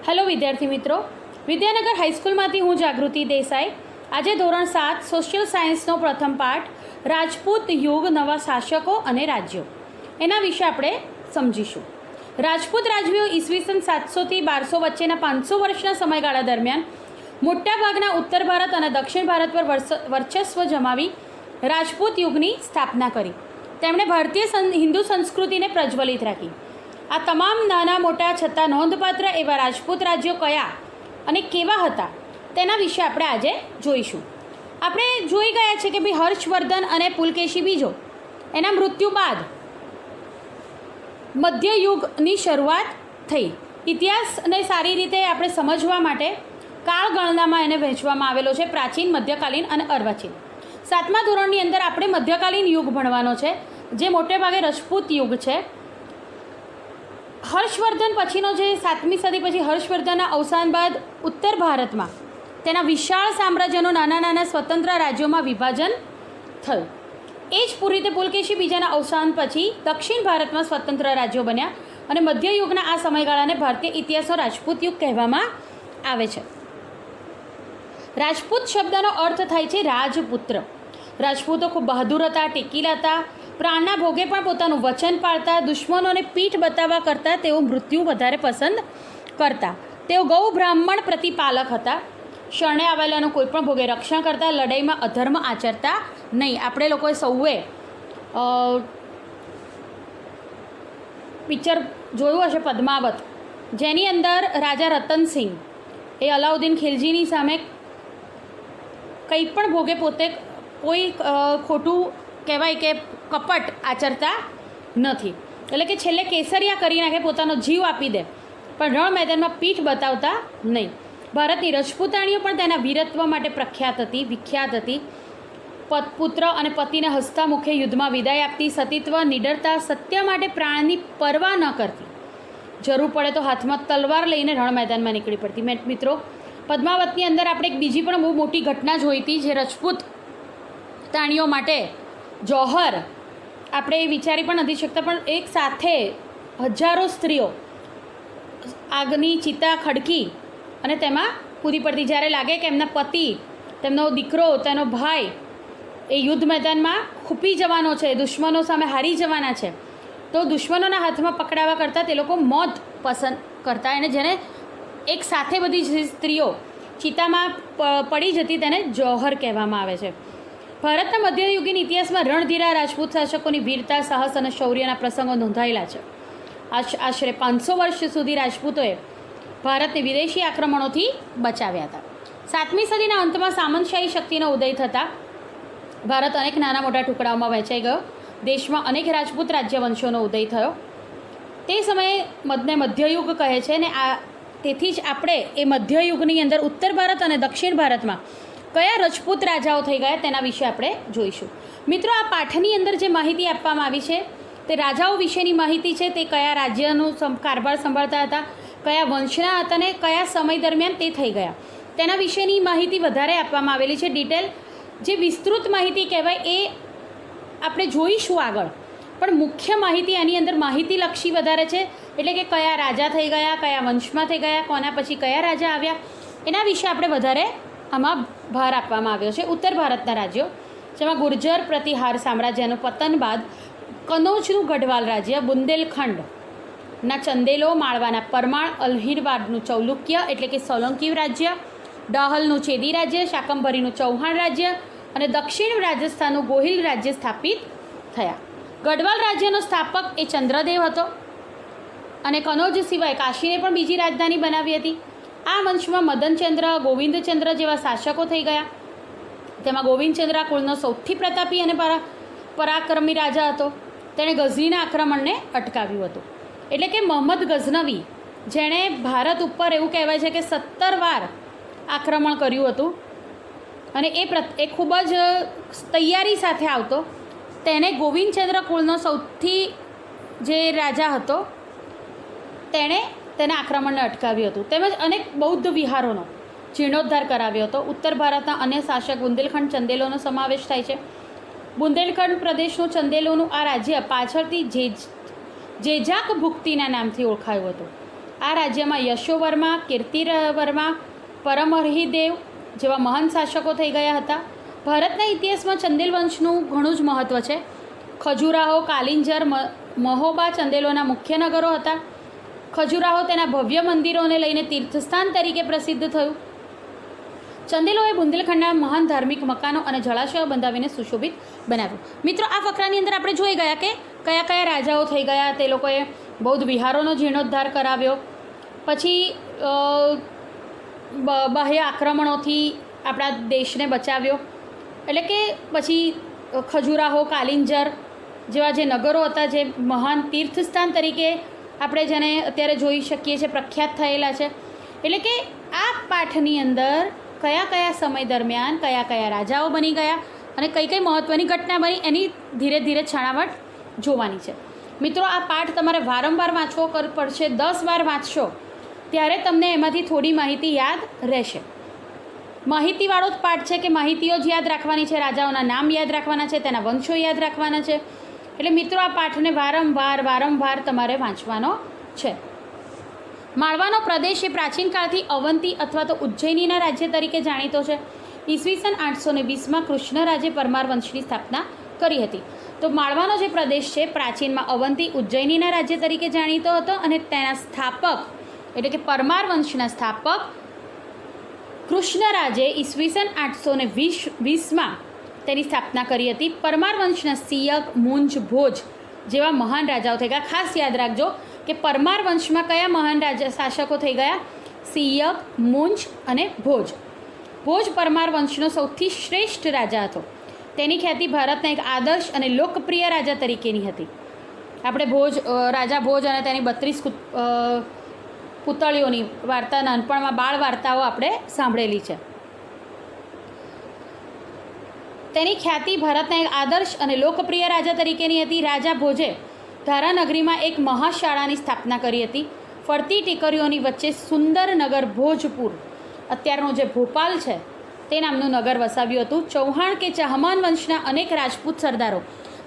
Hello વિદ્યાર્થી મિત્રો, વિદ્યાનગર હાઈસ્કૂલમાંથી હું જાગૃતિ દેસાઈ. આજે ધોરણ 7 સોશિયલ સાયન્સનો પ્રથમ પાઠ રાજપૂત યુગ, નવા શાસકો અને રાજ્યો એના વિશે આપણે સમજીશું. રાજપૂત રાજવીઓ ઈસવીસન 700 થી 1200 વચ્ચેના 500 વર્ષના સમયગાળા દરમિયાન મોટાભાગના ઉત્તર ભારત અને દક્ષિણ ભારત પર વર્ચસ્વ જમાવી રાજપૂત યુગની સ્થાપના કરી. તેમણે ભારતીય હિન્દુ સંસ્કૃતિને પ્રજ્વલિત રાખી. આ તમામ નાના મોટા છતાં નોંધપાત્ર એવા રાજપૂત રાજ્યો કયા અને કેવા હતા તેના વિશે આપણે આજે જોઈશું. આપણે જોઈ ગયા છે કે ભાઈ હર્ષવર્ધન અને પુલકેશી બીજો એના મૃત્યુ બાદ મધ્યયુગની શરૂઆત થઈ. ઇતિહાસને સારી રીતે આપણે સમજવા માટે કાળગણનામાં એને વહેંચવામાં આવેલો છે: પ્રાચીન, મધ્યકાલીન અને અર્વાચીન. 7મા ધોરણની અંદર આપણે મધ્યકાલીન યુગ ભણવાનો છે, જે મોટે ભાગે રાજપૂત યુગ છે. હર્ષવર્ધન પછીનો જે 7મી સદી પછી હર્ષવર્ધનના અવસાન બાદ ઉત્તર ભારતમાં તેના વિશાળ સામ્રાજ્યનું નાના નાના સ્વતંત્ર રાજ્યોમાં વિભાજન થયું. એ જ પૂરી રીતે પુલકેશી બીજાના અવસાન પછી દક્ષિણ ભારતમાં સ્વતંત્ર રાજ્યો બન્યા અને મધ્યયુગના આ સમયગાળાને ભારતીય ઇતિહાસનો રાજપૂત યુગ કહેવામાં આવે છે. રાજપૂત શબ્દનો અર્થ થાય છે રાજપુત્ર. રાજપૂતો ખૂબ બહાદુર હતા, ટેકીલા હતા, પ્રાણના ભોગે પણ પોતાનું વચન પાળતા, દુશ્મનોને પીઠ બતાવવા કરતાં તેઓ મૃત્યુ વધારે પસંદ કરતા. તેઓ ગૌ બ્રાહ્મણ પ્રતિપાલક હતા. શરણે આવેલાનું કોઈ પણ ભોગે રક્ષણ કરતા, લડાઈમાં અધર્મ આચરતા નહીં. આપણે લોકોએ સૌએ પિક્ચર જોયું હશે પદ્માવત, જેની અંદર રાજા રતનસિંહ એ અલાઉદ્દીન ખિલજીની સામે કંઈ પણ ભોગે પોતે કોઈ ખોટું કહેવાય કે કપટ આચરતા નથી. એટલે કે છેલ્લે કેસરિયા કરી નાખે, પોતાનો જીવ આપી દે, પણ રણ મેદાનમાં પીઠ બતાવતા નહીં. ભારતની રજપૂતાણીઓ પણ તેના વીરત્વ માટે પ્રખ્યાત હતી, વિખ્યાત હતી. પુત્ર અને પતિને હસતા મુખે યુદ્ધમાં વિદાય આપતી, સતીત્વ, નિડરતા, સત્ય માટે પ્રાણની પરવા ન કરતી, જરૂર પડે તો હાથમાં તલવાર લઈને રણ મેદાનમાં નીકળી પડતી. મિત્રો, પદ્માવતની અંદર આપણે એક બીજી પણ બહુ મોટી ઘટના જોઈ હતી, જે રજપૂત તાણીઓ માટે જોહર આપણે વિચારી પણ નથી શકતા, પણ એક સાથે હજારો સ્ત્રીઓ આગની ચિતા ખડકી અને તેમાં કૂદી પડતી. જ્યારે લાગે કે એમના પતિ, તેમનો દીકરો, તેનો ભાઈ એ યુદ્ધ મેદાનમાં ખૂપી જવાનો છે, દુશ્મનો સામે હારી જવાના છે, તો દુશ્મનોના હાથમાં પકડાવા કરતાં તે લોકો મોત પસંદ કરતા. અને જેને એક સાથે બધી સ્ત્રીઓ ચિતામાં પડી જતી તેને જોહર કહેવામાં આવે છે. ભારતના મધ્યયુગીન ઇતિહાસમાં રણધીરા રાજપૂત શાસકોની વીરતા, સાહસ અને શૌર્યના પ્રસંગો નોંધાયેલા છે. આશરે 500 વર્ષ સુધી રાજપૂતોએ ભારતને વિદેશી આક્રમણોથી બચાવ્યા હતા. 7મી સદીના અંતમાં સામંતશાહી શક્તિનો ઉદય થતાં ભારત અનેક નાના મોટા ટુકડાઓમાં વહેંચાઈ ગયો. દેશમાં અનેક રાજપૂત રાજ્યવંશોનો ઉદય થયો. તે સમયે મધ્યયુગ કહે છે ને તેથી જ આપણે એ મધ્યયુગની અંદર ઉત્તર ભારત અને દક્ષિણ ભારતમાં કયા રજપૂત રાજાઓ થઈ ગયા તેના વિશે આપણે જોઈશું. મિત્રો, આ પાઠની અંદર જે માહિતી આપવામાં આવી છે તે રાજાઓ વિશેની માહિતી છે. તે કયા રાજ્યનું કારભાર સંભાળતા હતા, કયા વંશના હતા ને કયા સમય દરમિયાન તે થઈ ગયા તેના વિશેની માહિતી વધારે આપવામાં આવેલી છે. ડિટેલ જે વિસ્તૃત માહિતી કહેવાય એ આપણે જોઈશું આગળ, પણ મુખ્ય માહિતી આની અંદર માહિતીલક્ષી વધારે છે. એટલે કે કયા રાજા થઈ ગયા, કયા વંશમાં થઈ ગયા, કોના પછી કયા રાજા આવ્યા, એના વિશે આપણે વધારે આમાં ભાર આપવામાં આવ્યો છે. ઉત્તર ભારતના રાજ્યો, જેમાં ગુર્જર પ્રતિહાર સામ્રાજ્યનું પતન બાદ કનૌજનું ગઢવાલ રાજ્ય, બુંદેલખંડના ચંદેલો, માળવાના પરમાળ, અલ્હીરવાડનું ચૌલુક્ય એટલે કે સોલંકી રાજ્ય, ડાહલનું ચેદી રાજ્ય, શાકંભરીનું ચૌહાણ રાજ્ય અને દક્ષિણ રાજસ્થાનનું ગોહિલ રાજ્ય સ્થાપિત થયા. ગઢવાલ રાજ્યનો સ્થાપક એ ચંદ્રદેવ હતો અને કનૌજ સિવાય કાશીને પણ બીજી રાજધાની બનાવી હતી. આ વંશમાં મદનચંદ્ર, ગોવિંદચંદ્ર જેવા શાસકો થઈ ગયા. તેમાં ગોવિંદચંદ્ર કુળનો સૌથી પ્રતાપી અને પરાક્રમી રાજા હતો. તેણે ગઝનીના આક્રમણને અટકાવ્યું હતું. એટલે કે મોહમ્મદ ગઝનવી, જેણે ભારત ઉપર એવું કહેવાય છે કે 17 વાર આક્રમણ કર્યું હતું અને એ ખૂબ જ તૈયારી સાથે આવતો, તેને ગોવિંદચંદ્ર કુળનો સૌથી જે રાજા હતો તેણે તેના આક્રમણને અટકાવ્યું હતું. તેમજ અનેક બૌદ્ધ વિહારોનો જીર્ણોદ્ધાર કરાવ્યો હતો. ઉત્તર ભારતના અન્ય શાસક બુંદેલખંડ ચંદેલોનો સમાવેશ થાય છે. બુંદેલખંડ પ્રદેશનું ચંદેલોનું આ રાજ્ય પાછળથી જેજાક ભુક્તિના નામથી ઓળખાયું હતું. આ રાજ્યમાં યશોવર્મા, કીર્તિવર્મા, પરમહરિદેવ જેવા મહાન શાસકો થઈ ગયા હતા. ભારતના ઇતિહાસમાં ચંદેલ વંશનું ઘણું જ મહત્ત્વ છે. ખજુરાહો, કાલિંજર, મહોબા ચંદેલોના મુખ્ય નગરો હતા. ખજુરાહો તેના ભવ્ય મંદિરોને લઈને તીર્થસ્થાન તરીકે પ્રસિદ્ધ થયું. ચંદેલોએ બુંદેલખંડના મહાન ધાર્મિક મકાનો અને જળાશયો બંધાવીને સુશોભિત બનાવ્યું. મિત્રો, આ ફકરાની અંદર આપણે જોઈ ગયા કે કયા કયા રાજાઓ થઈ ગયા. તે લોકોએ બૌદ્ધ વિહારોનો જીર્ણોદ્ધાર કરાવ્યો, પછી બાહ્ય આક્રમણોથી આપણા દેશને બચાવ્યો. એટલે કે પછી ખજુરાહો, કાલિંજર જેવા જે નગરો હતા, જે મહાન તીર્થસ્થાન તરીકે આપણે જેને અત્યારે જોઈ શકીએ છીએ, પ્રખ્યાત થયેલા છે. એટલે કે આ પાઠની અંદર કયા કયા સમય દરમિયાન કયા કયા રાજાઓ બની ગયા અને કઈ કઈ મહત્ત્વની ઘટના બની એની ધીરે ધીરે છણાવટ જોવાની છે. મિત્રો, આ પાઠ તમારે વારંવાર વાંચવો પડશે. 10 વાર વાંચશો ત્યારે તમને એમાંથી થોડી માહિતી યાદ રહેશે. માહિતીવાળો જ પાઠ છે કે માહિતીઓ જ યાદ રાખવાની છે, રાજાઓના નામ યાદ રાખવાના છે, તેના વંશો યાદ રાખવાના છે. એટલે મિત્રો, આ પાઠને વારંવાર તમારે વાંચવાનો છે. માળવાનો પ્રદેશ એ પ્રાચીન કાળથી અવંતી અથવા તો ઉજ્જૈનીના રાજ્ય તરીકે જાણીતો છે. ઈસવીસન 820માં કૃષ્ણરાજે પરમાર વંશની સ્થાપના કરી હતી. તો માળવાનો જે પ્રદેશ છે પ્રાચીનમાં અવંતી ઉજ્જૈનીના રાજ્ય તરીકે જાણીતો હતો અને તેના સ્થાપક એટલે કે પરમાર વંશના સ્થાપક કૃષ્ણરાજે ઈસવીસન 820માં તેની સ્થાપના કરી હતી. પરમાર વંશના સિયક, મુંજ, ભોજ જેવા મહાન રાજાઓ થઈ ગયા. ખાસ યાદ રાખજો કે પરમાર વંશમાં કયા મહાન શાસકો થઈ ગયા? સિયક, મુંજ અને ભોજ. ભોજ પરમાર વંશનો સૌથી શ્રેષ્ઠ રાજા હતો. તેની ખ્યાતિ ભારતના એક આદર્શ અને લોકપ્રિય રાજા તરીકેની હતી. આપણે રાજા ભોજ અને તેની 32 પુતળીઓની વાર્તા નાનપણમાં બાળ વાર્તાઓ આપણે સાંભળેલી છે. તેની ખ્યાતિ ભારતના એક આદર્શ અને લોકપ્રિય રાજા તરીકેની હતી. રાજા ભોજે ધારાનગરીમાં એક મહાશાળાની સ્થાપના કરી હતી. ફરતી ટેકરીઓની વચ્ચે સુંદર નગર ભોજપુર, અત્યારનો જે ભોપાલ છે તે નામનું નગર વસાવ્યું હતું. ચૌહાણ કે ચહમાન વંશના અનેક રાજપૂત સરદારો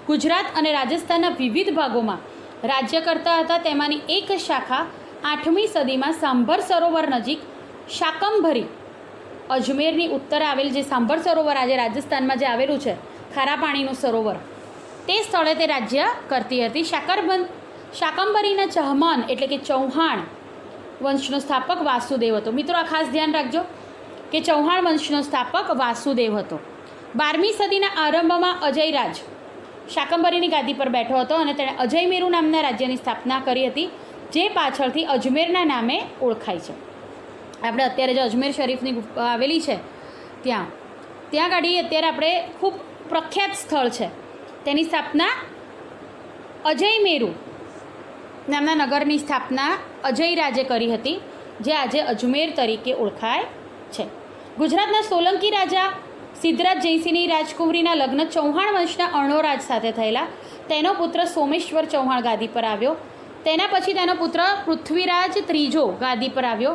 ગુજરાત અને રાજસ્થાનના વિવિધ ભાગોમાં રાજ્ય કરતા હતા. તેમાંની એક શાખા 8મી સદીમાં સાંભર સરોવર નજીક શાકંભરી, અજમેરની ઉત્તરે આવેલ જે સાંભર સરોવર આજે રાજસ્થાનમાં જે આવેલું છે, ખારા પાણીનું સરોવર, તે સ્થળે તે રાજ્ય કરતી હતી. શાકંભરીના ચહમાન એટલે કે ચૌહાણ વંશનો સ્થાપક વાસુદેવ હતો. મિત્રો, આ ખાસ ધ્યાન રાખજો કે ચૌહાણ વંશનો સ્થાપક વાસુદેવ હતો. 12મી સદીના આરંભમાં અજયરાજ શાકંભરીની ગાદી પર બેઠો હતો અને તેણે અજયમેરુ નામના રાજ્યની સ્થાપના કરી હતી, જે પાછળથી અજમેરના નામે ઓળખાય છે. આપણે અત્યારે જે અજમેર શરીફની આવેલી છે ત્યાં ગાડી અત્યારે આપણે ખૂબ પ્રખ્યાત સ્થળ છે. તેની સ્થાપના અજયમેરુ નામના નગરની સ્થાપના અજયરાજે કરી હતી, જે આજે અજમેર તરીકે ઓળખાય છે. ગુજરાતના સોલંકી રાજા સિદ્ધરાજ જયસિંહની રાજકુંવરીના લગ્ન ચૌહાણ વંશના અર્ણોરાજ સાથે થયેલા. તેનો પુત્ર સોમેશ્વર ચૌહાણ ગાદી પર આવ્યો. તેના પછી તેનો પુત્ર પૃથ્વીરાજ ત્રીજો ગાદી પર આવ્યો.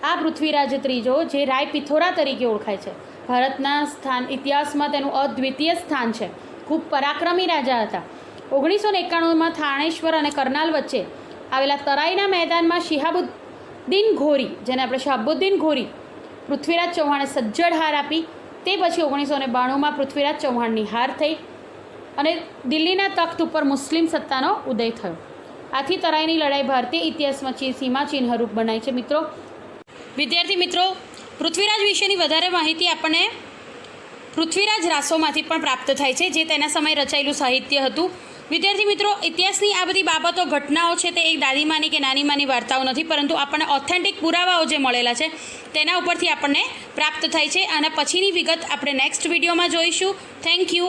આ પૃથ્વીરાજ ત્રીજો જે રાય પિથોરા તરીકે ઓળખાય છે, ભારતના ઇતિહાસમાં તેનું અદ્વિતીય સ્થાન છે. ખૂબ પરાક્રમી રાજા હતા. 1991માં થાણેશ્વર અને કરનાલ વચ્ચે આવેલા તરાઈના મેદાનમાં શિહાબુદ્દીન ઘોરી, જેને આપણે શહાબુદ્દીન ઘોરી, પૃથ્વીરાજ ચૌહાણે સજ્જડ હાર આપી. તે પછી 1992માં પૃથ્વીરાજ ચૌહાણની હાર થઈ અને દિલ્હીના તખ્ત ઉપર મુસ્લિમ સત્તાનો ઉદય થયો. આથી તરાઈની લડાઈ ભારતીય ઇતિહાસમાં સીમાચિહ્નરૂપ બનાય છે. વિદ્યાર્થી મિત્રો, પૃથ્વીરાજ વિશેની વધારે માહિતી આપણને પૃથ્વીરાજ રાસોમાંથી પણ પ્રાપ્ત થાય છે, જે તેના સમયે રચાયેલું સાહિત્ય હતું. વિદ્યાર્થી મિત્રો, ઇતિહાસની આ બધી બાબતો, ઘટનાઓ છે તે એક દાદીમાની કે નાનીમાની વાર્તાઓ નથી, પરંતુ આપણને ઓથેન્ટિક પુરાવાઓ જે મળેલા છે તેના ઉપરથી આપણને પ્રાપ્ત થાય છે. અને પછીની વિગત આપણે નેક્સ્ટ વિડીયોમાં જોઈશું. Thank you.